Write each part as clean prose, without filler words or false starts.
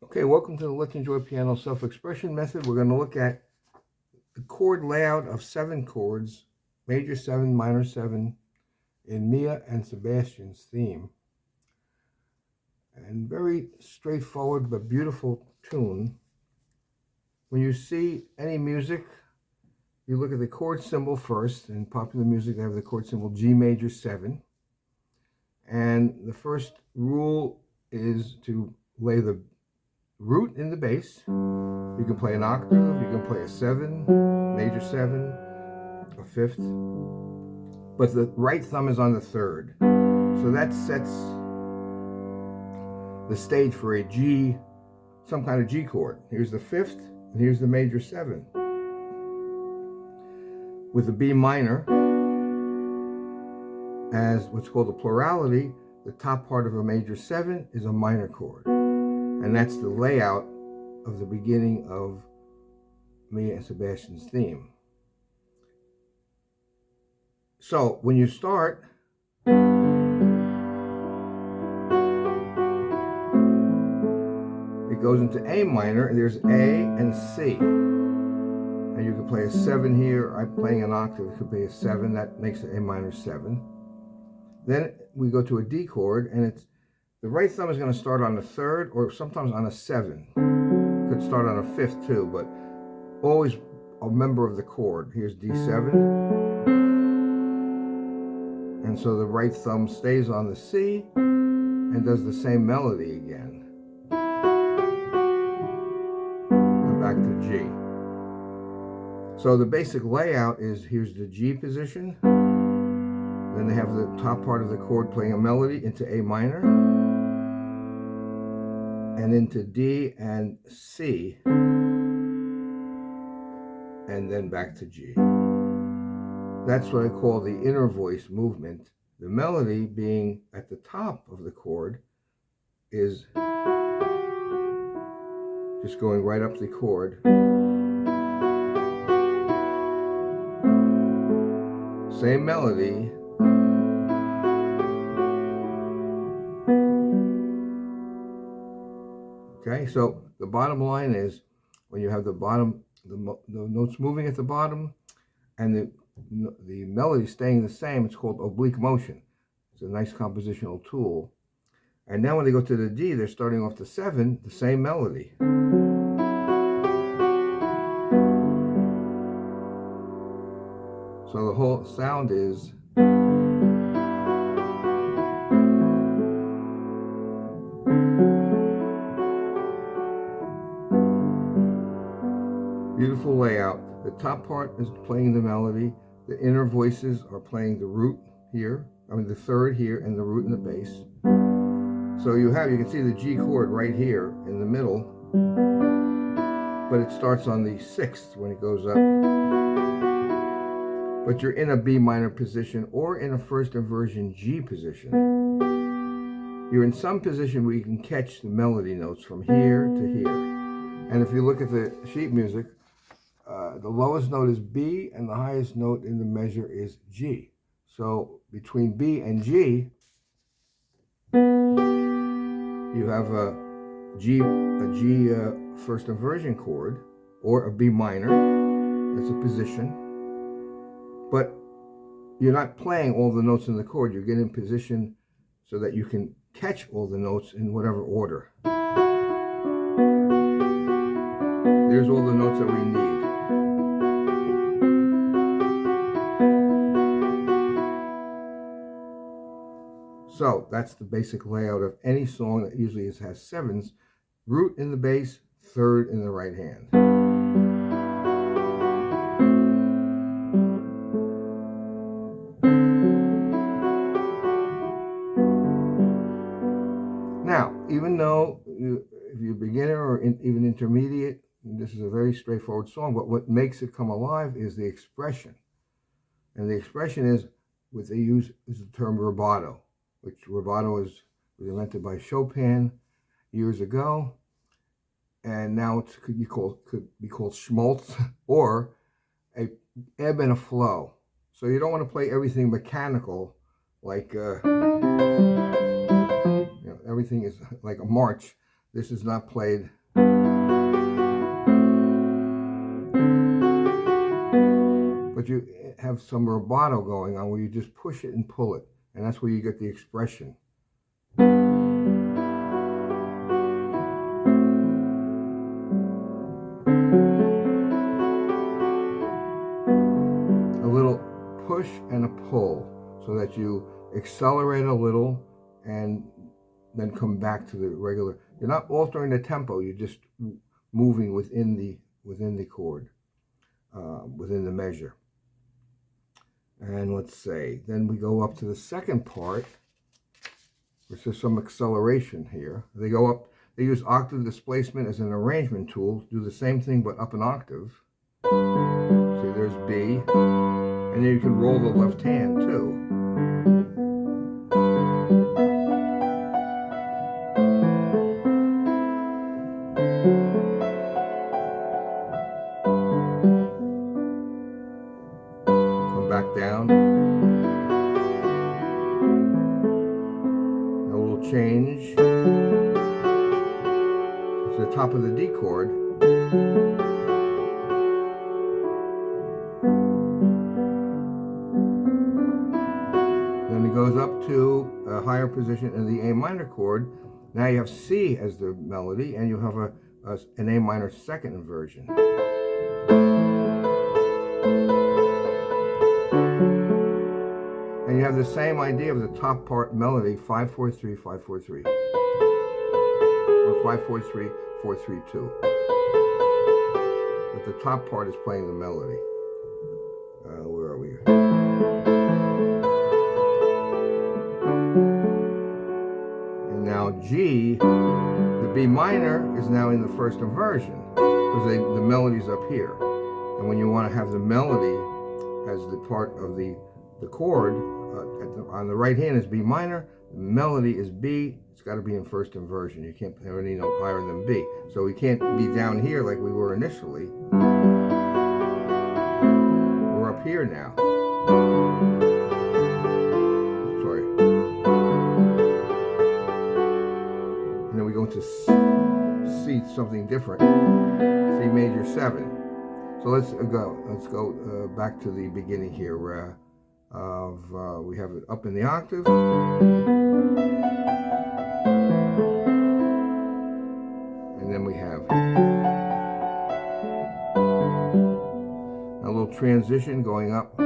Okay, welcome to the Let's Enjoy Piano Self-Expression method. We're going to look at the chord layout of 7 chords, major 7, minor 7, in Mia and Sebastian's theme. And very straightforward but beautiful tune. When you see any music, you look at the chord symbol first. In popular music, they have the chord symbol G major 7. And the first rule is to lay the root in the bass. You can play an octave, you can play a 7, major 7, a 5th, but the right thumb is on the 3rd. So that sets the stage for a G, some kind of G chord. Here's the 5th, and here's the major 7. With the B minor as what's called a plurality, the top part of a major 7 is a minor chord. And that's the layout of the beginning of Mia and Sebastian's theme. So when you start, it goes into A minor, and there's A and C. And you can play a 7 here. I'm playing an octave, it could be a 7, that makes it A minor 7. Then we go to a D chord, and it's the right thumb is going to start on the 3rd or sometimes on a 7. Could start on a 5th too, but always a member of the chord. Here's D7. And so the right thumb stays on the C and does the same melody again. And back to G. So the basic layout is, here's the G position. Then they have the top part of the chord playing a melody into A minor. And into D and C, and then back to G. That's what I call the inner voice movement. The melody being at the top of the chord is just going right up the chord. Same melody. Okay, so the bottom line is when you have the notes moving at the bottom and the melody staying the same, it's called oblique motion. It's a nice compositional tool. And now when they go to the D, they're starting off the 7, the same melody. So the whole sound is beautiful layout. The top part is playing the melody. The inner voices are playing the root here. I mean the 3rd here and the root in the bass. So you can see the G chord right here in the middle, but it starts on the 6th when it goes up. But you're in a B minor position or in a first inversion G position. You're in some position where you can catch the melody notes from here to here. And if you look at the sheet music, the lowest note is B and the highest note in the measure is G. So between B and G, you have a G first inversion chord or a B minor. That's a position. But you're not playing all the notes in the chord. You're getting in position so that you can catch all the notes in whatever order. There's all the notes that we need. So that's the basic layout of any song that usually has 7s. Root in the bass, 3rd in the right hand. Now, even though if you're a beginner or even intermediate, this is a very straightforward song, but what makes it come alive is the expression. And the expression is what they use is the term rubato, which rubato was invented by Chopin years ago, and now it could be called schmaltz or a ebb and a flow. So you don't want to play everything mechanical, like everything is like a march. This is not played. But you have some rubato going on where you just push it and pull it. And that's where you get the expression. A little push and a pull so that you accelerate a little and then come back to the regular. You're not altering the tempo, you're just moving within the chord, within the measure. And let's say, then we go up to the second part, which is some acceleration here. They go up, they use octave displacement as an arrangement tool, do the same thing but up an octave. So there's B, and then you can roll the left hand too. Come back down. A little change. It's the top of the D chord. Then it goes up to a higher position in the A minor chord. Now you have C as the melody, and you have an A minor second inversion. And you have the same idea of the top part melody, 5-4-3, 5-4-3, or 5-4-3, 4-3-2. But the top part is playing the melody. Where are we? And now G, the B minor is now in the first inversion because the melody's up here. And when you want to have the melody as the part of the chord, on the right hand is B minor, the melody is B, it's got to be in first inversion. You can't have any note higher than B. So we can't be down here like we were initially. We're up here now. Sorry. And then we go into C, something different. C major 7. So let's go back to the beginning here where we have it up in the octave. And then we have a little transition going up.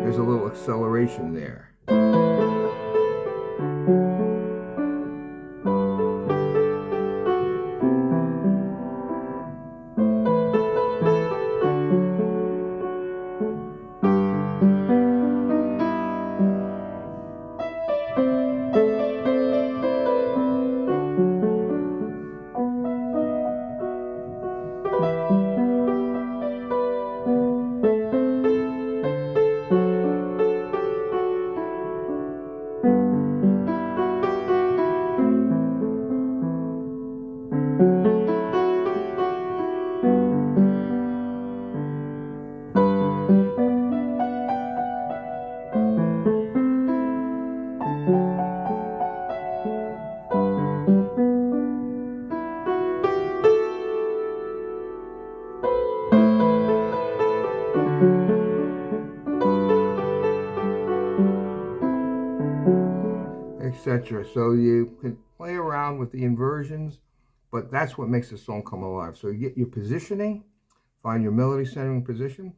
There's a little acceleration there. Etc. So you can play around with the inversions, but that's what makes the song come alive. So you get your positioning, find your melody centering position,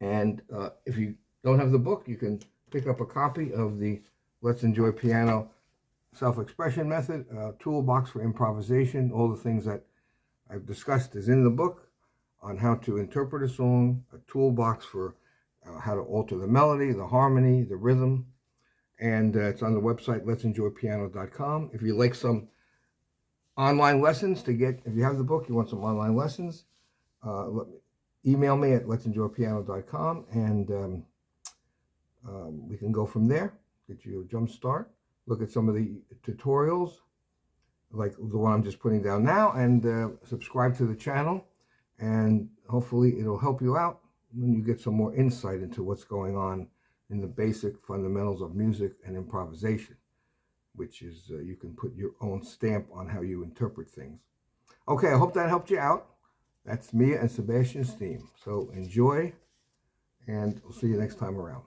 and if you don't have the book, you can pick up a copy of the Let's Enjoy Piano Self-Expression Method, Toolbox for Improvisation. All the things that I've discussed is in the book on how to interpret a song, a toolbox for how to alter the melody, the harmony, the rhythm. And it's on the website, let'senjoypiano.com. If you like some online lessons if you have the book, you want some online lessons, email me at let'senjoypiano.com, and we can go from there, get you a jump start, look at some of the tutorials, like the one I'm just putting down now, and subscribe to the channel, and hopefully it'll help you out when you get some more insight into what's going on in the basic fundamentals of music and improvisation, which is you can put your own stamp on how you interpret things. Okay, I hope that helped you out. That's Mia and Sebastian's theme. So enjoy, and we'll see you next time around.